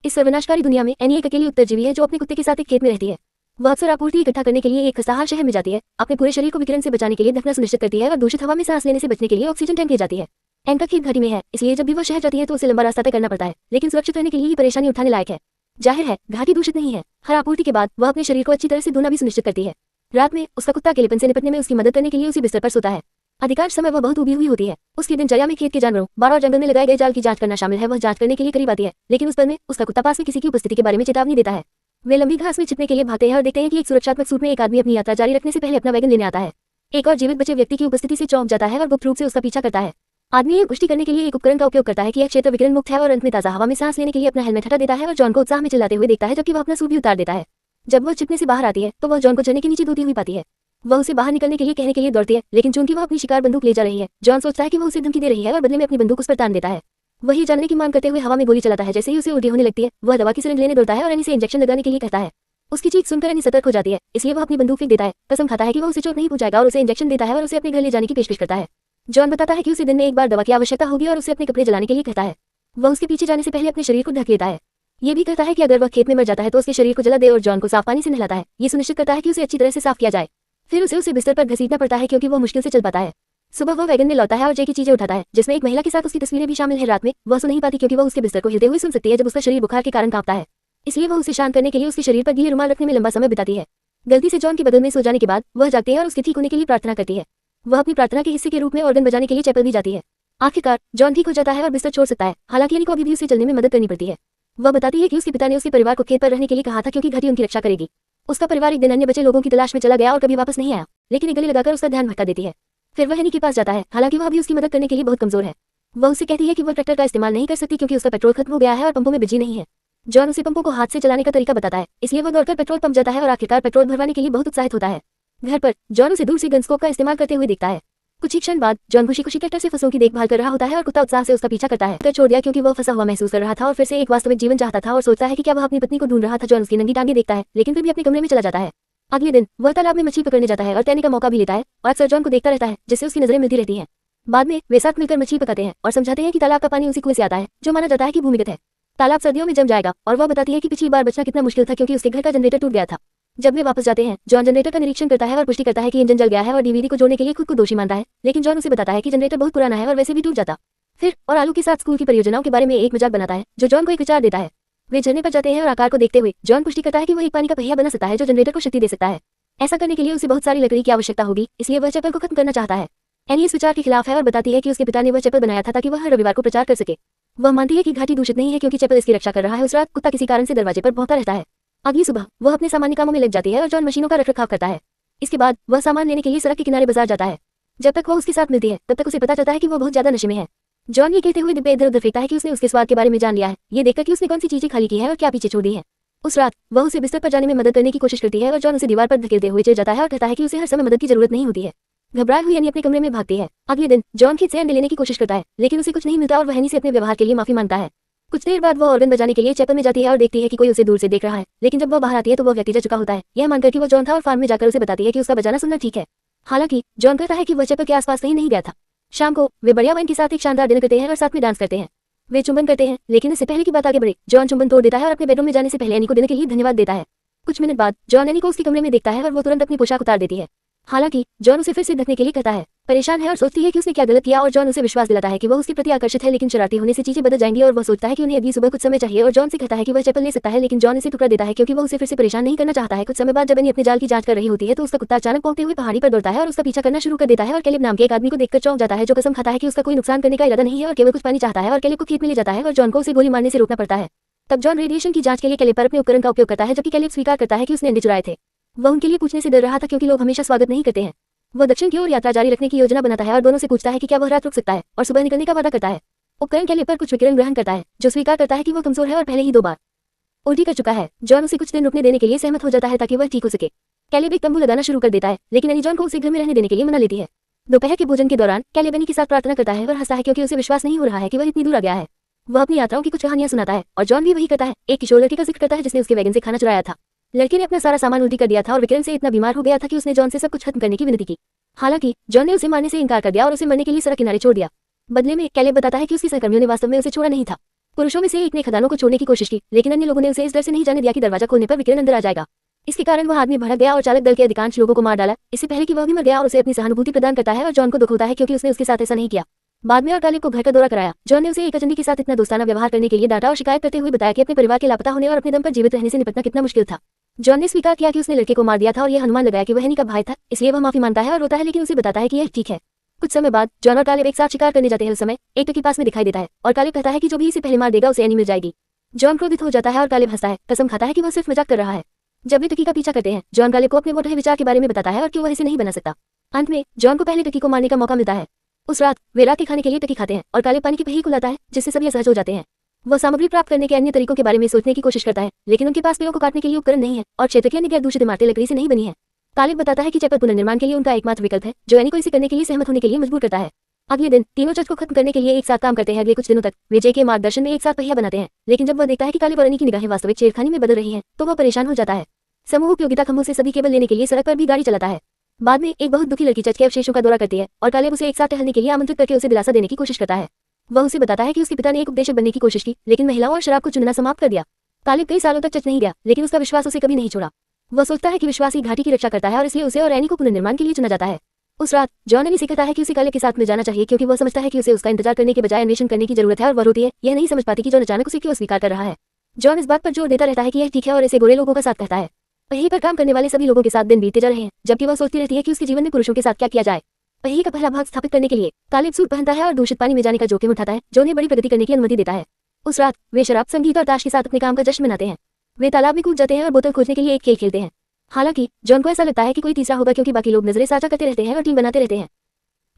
इस सर्वनाशकारी दुनिया में एनी एक अकेली उत्तरजीवी है जो अपने कुत्ते के साथ एक खेत में रहती है। वह अक्सर आपूर्ति इकट्ठा करने के लिए एक खस्ताहाल शहर में जाती है, अपने पूरे शरीर को विकिरण से बचाने के लिए ढकना सुनिश्चित करती है और दूषित हवा में सांस लेने से बचने के लिए ऑक्सीजन टैंक ले जाती है। एन का खेत घाटी में है, इसलिए जब भी वह शहर जाती है तो उसे लंबा रास्ता तय करना पड़ता है, लेकिन सुरक्षित रहने के लिए ये परेशानी उठाने लायक है। जाहिर है घाटी दूषित नहीं है। हर आपूर्ति के बाद वह अपने शरीर को अच्छी तरह से धोना भी सुनिश्चित करती है। रात में उसका कुत्ता अकेलेपन से निपटने में उसकी मदद करने के लिए उसी बिस्तर पर सोता है। अधिकांश समय वह बहुत उबी हुई होती है। उसकी दिनचर्या में खेत के जानवरों, बाड़ और जंगल में लगाए गए जाल की जांच करना शामिल है। वह जांच करने के लिए करीब आती है, लेकिन उस पल में उसका कुत्ता पास में किसी की उपस्थिति के बारे में चेतावनी देता है। वे लंबी घास में छिपने के लिए भागते हैं और देखते हैं कि एक सुरक्षात्मक सूट में एक आदमी अपनी यात्रा जारी रखने से पहले अपना वैगन लेने आता है। एक और जीवित बचे व्यक्ति की उपस्थिति से चौंक जाता है और गुप्त रूप से उसका पीछा करता है। आदमी ये पुष्टि करने के लिए एक उपकरण का उपयोग करता है कि यह क्षेत्र विकिरण मुक्त है और अंत में ताज़ा हवा में सांस लेने के लिए अपना हेलमेट हटा देता है और जॉन को उत्साह में चिल्लाते हुए देखता है, जबकि वह अपना सूट भी उतार देता है। जब वह छिपने से बाहर आती है तो वह जॉन को झरने के नीचे धोती हुई पाती है। वह उसे बाहर निकलने के लिए कहने के लिए दौड़ती है, लेकिन चूंकि वह अपनी शिकार बंदूक ले जा रही है, जॉन सोचता है कि वह उसे धमकी दे रही है और बदले में अपनी बंदूक उस पर तान देता है। वही जानने की मांग करते हुए हवा में गोली चलाता है। जैसे ही उसे उल्टी होने लगती है, वह दवा की सिरिंज लेने दौड़ता है और एनी से इंजेक्शन लगाने के लिए कहता है। उसकी चीख सुनकर एनी सतर्क हो जाती है, इसलिए वह अपनी बंदूक फेंक देता है। कसम खाता है कि वह उसे चोट नहीं पहुंचाएगा और उसे इंजेक्शन देता है और उसे अपने घर ले जाने की पेशकश करता है। जॉन बताता है कि उसे दिन में एक बार दवा की आवश्यकता होगी और उसे अपने कपड़े जलाने के लिए कहता है। वह उसके पीछे जाने से पहले अपने शरीर को ढक लेता है। ये भी कहता है कि अगर वह खेत में मर जाता है तो उसके शरीर को जला दे और जॉन को साफ पानी से नहलाता है। ये सुनिश्चित करता है कि उसे अच्छी तरह से साफ किया जाए। फिर उसे बिस्तर पर घसीटना पड़ता है क्योंकि वह मुश्किल से चल पाता है। सुबह वह वैगन में लौटता है और जे की चीजें उठाता है, जिसमें एक महिला के साथ उसकी तस्वीरें भी शामिल है। रात में वह सो नहीं पाती क्योंकि वह उसके बिस्तर को हिलते हुए सुन सकती है जब उसका शरीर बुखार के कारण कांपता है। इसलिए वह उसे शांत करने के लिए उसके शरीर पर गीले रुमाल रखने में लंबा समय बिताती है। गलती से जॉन के बगल में सो जाने के बाद वह जागती है और उसके ठीक होने के लिए प्रार्थना करती है। वह अपनी प्रार्थना के हिस्से के रूप में ऑर्गन बजाने के लिए चैपल भी जाती है। आखिरकार जॉन ठीक हो जाता है और बिस्तर छोड़ सकता है। हालांकि एनी को अभी भी उसे चलने में मदद करनी पड़ती है। वह बताती है कि उसके पिता ने उसके परिवार को खेत पर रहने के लिए कहा था क्योंकि घाटी उनकी रक्षा करेगी। उसका परिवार एक दिन अन्य बचे लोगों की तलाश में चला गया और कभी वापस नहीं आया, लेकिन एक गले लगाकर उसका ध्यान भटका देती है। फिर वह एनी के पास जाता है, हालांकि वह अभी उसकी मदद करने के लिए बहुत कमजोर है। वह उसे कहती है कि वह ट्रैक्टर का इस्तेमाल नहीं कर सकती क्योंकि उसका पेट्रोल खत्म हो गया है और पंपों में बिजली नहीं है। जॉन उसे पंपों को हाथ से चलाने का तरीका बताता है, इसलिए वह दौड़कर पेट्रोल पंप जाता है और आखिरकार पेट्रोल भरवाने के लिए बहुत उत्साहित होता है। घर पर जॉन उसे दूर से गनस्कोप का इस्तेमाल करते हुए देखता है। कुछ ही क्षण बाद जॉन खुशी खुशी ट्रैक्टर से फसलों की देखभाल कर रहा होता है और कुत्ता उत्साह से उसका पीछा करता है। छोड़ दिया क्योंकि वह फंसा हुआ महसूस कर रहा था और फिर से एक वास्तविक जीवन चाहता था और सोचता है कि क्या वह अपनी पत्नी को ढूंढ रहा था। जॉन उसकी नंगी टांगे देखता है, लेकिन फिर भी अपने कमरे में चला जाता है। अगले दिन वह तालाब में मछली पकड़ने जाता है और तैरने का मौका भी लेता है और अक्सर जॉन को देखता रहता है, जिससे उसकी नजरें मिलती रहती हैं। बाद में वे साथ मिलकर मछली पकाते हैं और समझाते हैं कि तालाब का पानी उसी कुएं से आता है जो माना जाता है कि भूमिगत है। तालाब सर्दियों में जम जाएगा और वह बताती है कि पिछली बार बचना कितना मुश्किल था क्योंकि उसके घर का जनरेटर टूट गया था। जब वे वापस जाते हैं, जॉन जनरेटर का निरीक्षण करता है और पुष्टि करता है कि इंजन जल गया है और डीवीडी को जोड़ने के लिए खुद को दोषी मानता है, लेकिन जॉन उसे बताता है कि जनरेटर बहुत पुराना है और वैसे भी टूट जाता। फिर और आलू के साथ स्कूल की परियोजनाओं के बारे में एक मजाक बनाता है जो जॉन को एक विचार देता है। वे झरने पर जाते हैं और आकार को देखते हुए जॉन पुष्टि करता है कि वह एक पानी का पहिया बना सकता है जो जनरेटर को शक्ति दे सकता है। ऐसा करने के लिए उसे बहुत सारी लकड़ी की आवश्यकता होगी, इसलिए वह चैपल को खत्म करना चाहता है। एनी इस विचार के खिलाफ है और बताती है कि उसके पिता ने वह चैपल बनाया था ताकि वह हर रविवार को प्रचार कर सके। वह मानती है कि घाटी दूषित नहीं है क्योंकि चैपल इसकी रक्षा कर रहा है। उस रात कुत्ता किसी कारण से दरवाजे पर भौंकता रहता है। अगली सुबह वह अपने सामान्य कामों में लग जाती है और जॉन मशीनों का रखरखाव करता है। इसके बाद वह सामान लेने के लिए सड़क के किनारे बाजार जाता है। जब तक वह उसके साथ मिलती है तब तक उसे पता चलता है कि वह बहुत ज्यादा नशे में है। जॉन ये कहते हुए डिब्बे इधर उधर फेंकता है कि उसने उसके स्वाद के बारे में जान लिया है। ये देखकर कि उसने कौन सी चीजें खाली की है और क्या पीछे छोड़ दी है। उस रात वह उसे बिस्तर पर जाने में मदद करने की कोशिश करती है और जॉन उसे दीवार पर धकेलते हुए चल जाता है और कहता है कि उसे हर समय मदद की जरूरत नहीं होती है। घबराए हुई एनी अपने कमरे में भागती है। अगले दिन जॉन खेत से अंडे लेने की कोशिश करता है, लेकिन उसे कुछ नहीं मिलता और वह एनी से अपने व्यवहार के लिए माफी मांगता है। कुछ देर बाद वह ऑर्गन बजाने के लिए चैपल में जाती है और देखती है कि कोई उसे दूर से देख रहा है, लेकिन जब वह बाहर आती है तो वह व्यक्ति जा चुका होता है। यह मानकर कि वह जॉन था और फार्म में जाकर उसे बताती है कि उसका बजाना सुनना ठीक है। हालांकि जॉन कहता है कि वह चैपल के आसपास कहीं नहीं गया था। शाम को वे बढ़िया वाइन के साथ एक शानदार डिनर करते हैं और साथ में डांस करते हैं। वे चुंबन करते हैं, लेकिन इससे पहले की बात आगे बढ़े जॉन चुंबन तोड़ देता है और अपने बेडरूम में जाने से पहले एनी को डिनर के लिए धन्यवाद देता है। कुछ मिनट बाद जॉन एनी को उसके कमरे में देखता है और वो तुरंत अपनी पोशाक उतार देती है। हालांकि जॉन उसे फिर से ढकने के लिए कहता है। परेशान है और सोचती है कि उसने क्या गलत किया और जॉन उसे विश्वास दिलाता है कि वह उसके प्रति आकर्षित है, लेकिन शरारती होने से चीजें बदल जाएंगी और वह सोचता है कि उन्हें अगली सुबह कुछ समय चाहिए और जॉन से कहता है कि वह चैपल ले सकता है, लेकिन जॉन इसे टुकड़ा देता है क्योंकि वह उसे फिर से परेशान नहीं करना चाहता है। कुछ समय बाद जब एनी अपने जाल की जांच कर रही होती है तो उसका कुत्ता अचानक भौंकते हुए पहाड़ी पर दौड़ता है और उसका पीछा करना शुरू कर देता है और कैलेब नाम के एक आदमी को देखकर चौंक जाता है जो कसम खाता है कि उसका कोई नुकसान करने का इरादा नहीं है और केवल कुछ पानी चाहता है और कैलेब को खेत में ले जाता है और जॉन को उसे गोली मारने से रोकना पड़ता है। तब जॉन रेडिएशन की जांच के लिए कैलेब पर अपने उपकरण का उपयोग करता है, जबकि कैलेब स्वीकार करता है कि उसने अंडे चुराए थे। वह उनके लिए पूछने से डर रहा था क्योंकि लोग हमेशा स्वागत नहीं करते हैं। वह दक्षिण की ओर यात्रा जारी रखने की योजना बनाता है और दोनों से पूछता है कि क्या वह रात रुक सकता है और सुबह निकलने का वादा करता है। उपकरण कैलेब पर कुछ विकिरण ग्रहण करता है जो स्वीकार करता है कि वह कमजोर है और पहले ही 2 बार उल्टी कर चुका है। जॉन उसे कुछ दिन रुकने देने के लिए सहमत हो जाता है ताकि वह ठीक हो सके। कैलेब एक तंबू लगाना शुरू कर देता है, लेकिन एनी जॉन को उसे घर में रहने देने के लिए मना लेती है। दोपहर के भोजन के दौरान कैलेब एनी के साथ प्रार्थना करता है और हंसता है क्योंकि उसे विश्वास नहीं हो रहा है कि वह इतनी दूर आ गया है। वह अपनी यात्राओं की कुछ कहानियां सुनाता है और जॉन भी वही करता है। एक किशोर लड़के का जिक्र करता है जिसने उसके वैगन से खाना चुराया था। लड़के ने अपना सारा सामान उल्टी कर दिया था और विकिरण से इतना बीमार हो गया था कि उसने जॉन से सब कुछ खत्म करने की विनती की। हालांकि जॉन ने उसे मारने से इनकार कर दिया और उसे मरने के लिए सड़क किनारे छोड़ दिया। बदले में कैलेब बताता है कि उसके सहकर्मियों ने वास्तव में उसे छोड़ा नहीं था। पुरुषों में से एक ने खदानों को छोड़ने की कोशिश की, लेकिन अन्य लोगों ने उसे इस डर से नहीं जाने दिया कि दरवाजा खोलने पर विकिरण अंदर आ जाएगा। इसके कारण वह आदमी भड़क गया और चालक दल के अधिकांश लोगों को मार डाला, इससे पहले कि वह भी मर गया, और उसे अपनी सहानुभूति प्रदान करता है और जॉन को दुख होता है क्योंकि उसने उसके साथ ऐसा नहीं किया। बाद में और कालिब को घर का दौरा कराया। जॉन ने उसे एक अजनबी के साथ इतना दोस्ताना व्यवहार करने के लिए डांटा और शिकायत करते हुए बताया कि अपने परिवार के लापता होने और अपने दम पर जीवित रहने से निपटना कितना मुश्किल था। जॉन ने स्वीकार किया कि उसने लड़के को मार दिया था और यह अनुमान लगाया कि वह एनी का भाई था, इसलिए वह माफी मांगता है और रोता है, लेकिन उसे बताता है कि यह ठीक है। कुछ समय बाद जॉन और कालिब एक साथ शिकार करने जाते हैं। उस समय एक टकी पास में दिखाई देता है और कालिब कहता है कि जो भी इसे पहले मार देगा उसे एनी मिल जाएगी। जॉन क्रोधित हो जाता है और कालिब हंसता है, कसम खाता है कि वह सिर्फ मजाक कर रहा है। जब वे टकी का पीछा करते हैं, जॉन कालिब को अपने मोटे विचार के बारे में बताता है और क्यों वह इसे नहीं बना सकता। अंत में जॉन को पहले टकी को मारने का मौका मिलता है। उस रात वे रात के खाने के लिए टकी खाते हैं और कालिब पानी की पहिया को लाता है, जिससे सभी असहज हो जाते हैं। वह सामग्री प्राप्त करने के अन्य तरीकों के बारे में सोचने की कोशिश करता है, लेकिन उनके पास पेड़ों को काटने के लिए उपकरण नहीं है और क्षेत्र की अन्य गैर दूषित इमारतें लकड़ी से नहीं बनी है। कालिब बताता है कि चैपल पुनर्निर्माण के लिए उनका एकमात्र विकल्प है, जो एनी को इसे करने के लिए सहमत होने के लिए मजबूर करता है। अगले दिन तीनों चर्च को खत्म करने के लिए एक साथ काम करते हैं। अगले कुछ दिनों तक वे जे के मार्गदर्शन में एक साथ पहिया बनाते हैं, लेकिन जब वह देखता है कि कालिब और एनी की निगाहें वास्तविक छेड़खानी में बदल रही हैं, तो वह परेशान हो जाता है। समूह उपयोगिता खंभों से सभी केबल लेने के लिए सड़क पर भी गाड़ी चलाता है। बाद में एक बहुत दुखी लड़की चर्च के अवशेषों का दौरा करती है और कालिब उसे एक साथ टहलने के लिए आमंत्रित करके उसे दिलासा देने की कोशिश करता है। वह उसे बताता है कि उसके पिता ने एक उपदेशक बनने की कोशिश की, लेकिन महिलाओं और शराब को चुनना समाप्त कर दिया। कालिब कई सालों तक चर्च नहीं गया, लेकिन उसका विश्वास उसे कभी नहीं छोड़ा। वह सोचता है कि विश्वास ही घाटी की रक्षा करता है और इसलिए उसे और एनी को पुनर्निर्माण के लिए चुना जाता है। उस रात जॉन एनी से कहता है कि उसे कालिब के साथ मिल जाना चाहिए, क्योंकि वह समझता है कि उसे उसका इंतजार करने के बजाय अन्वेषण करने की जरूरत है, और वह रोती है, यह नहीं समझ पाती कि जॉन अचानक उसे क्यों अस्वीकार कर रहा है। जॉन इस बात पर जोर देता रहता है कि यह ठीक है और इसे गोरे लोगों का साथ कहता है। पहिए पर काम करने वाले सभी लोगों के साथ दिन बीतते जा रहे हैं, जबकि वह सोचती रहती है कि उसके जीवन में पुरुषों के साथ क्या किया जाए। पहिए का पहला भाग स्थापित करने के लिए कालिब सूट पहनता है और दूषित पानी में जाने का जोखिम उठाता है, जो उन्हें बड़ी प्रगति करने की अनुमति देता है। उस रात वे शराब, संगीत और ताश के साथ अपने काम का जश्न मनाते हैं। वे तालाब में कूद जाते हैं और बोतल खोजने के लिए एक खेल खेलते हैं। हालांकि जॉन को ऐसा लगता है कि कोई तीसरा होगा, क्योंकि बाकी लोग नजरें साझा करते रहते हैं और टीम बनाते रहते हैं।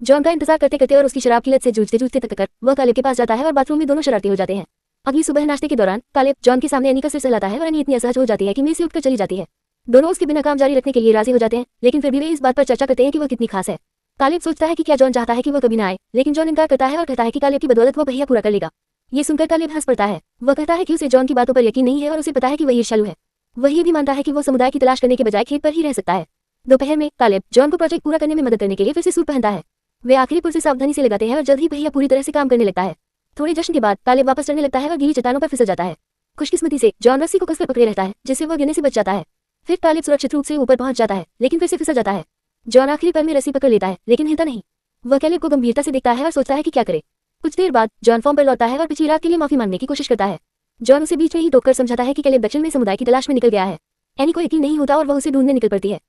जॉन का इंतजार करते करते और उसकी शराब की लत से जूझते जूझते तक वह कालिब के पास जाता है और बाथरूम में दोनों शरारती हो जाते हैं। अगली सुबह नाश्ते के दौरान कालिब जॉन के सामने एनी का सिर सहलाता है और एनी इतनी असहज हो जाती है कि मेज से उठकर चली जाती है। दोनों उसके बिना काम जारी रखने के लिए राजी हो जाते हैं, लेकिन फिर भी वे इस बात पर चर्चा करते हैं कि वह कितनी खास है। कालिब सोचता है कि क्या जॉन चाहता है कि वह कभी न आए, लेकिन जॉन इनकार करता है और कहता है कि कालिब की बदौलत वह पहिया पूरा कर लेगा। ये सुनकर कालिब हंस पड़ता है। वह कहता है कि उसे जॉन की बातों पर यकीन नहीं है और उसे पता है कि वह ईर्ष्यालु है। वह ये भी मानता है कि वह समुदाय की तलाश करने के बजाय खेत पर ही रह सकता है। दोपहर में कालिब जॉन को प्रोजेक्ट पूरा करने में मदद करने के लिए फिर से सूट पहनता है। वे आखिरी पुर से सावधानी से लगाते हैं और जल्द ही पहिया पूरी तरह से काम करने लगता है। थोड़े जश्न के बाद कालिब वापस चढ़ने लगता है और गीली चट्टानों पर फिसल जाता है। खुशकिस्मती से जॉन रस्सी को कसकर पकड़े रहता है, जिससे वह गिरने से बच जाता है। फिर कालिब सुरक्षित रूप से ऊपर पहुंच जाता है, लेकिन फिर से फिसल जाता है। जॉन आखिरी पल में रस्सी पकड़ लेता है, लेकिन हिलता नहीं। वह कालिब को गंभीरता से देखता है और सोचता है कि क्या करे। कुछ देर बाद जॉन फॉर्म पर लौटता है और पिछली रात के लिए माफी मांगने की कोशिश करता है। जॉन उसे बीच में ही टोककर समझाता है कि कालिब दक्षिण में समुदाय की तलाश में निकल गया है। एनी को यकीन नहीं होता और वह उसे ढूंढने निकल पड़ती है।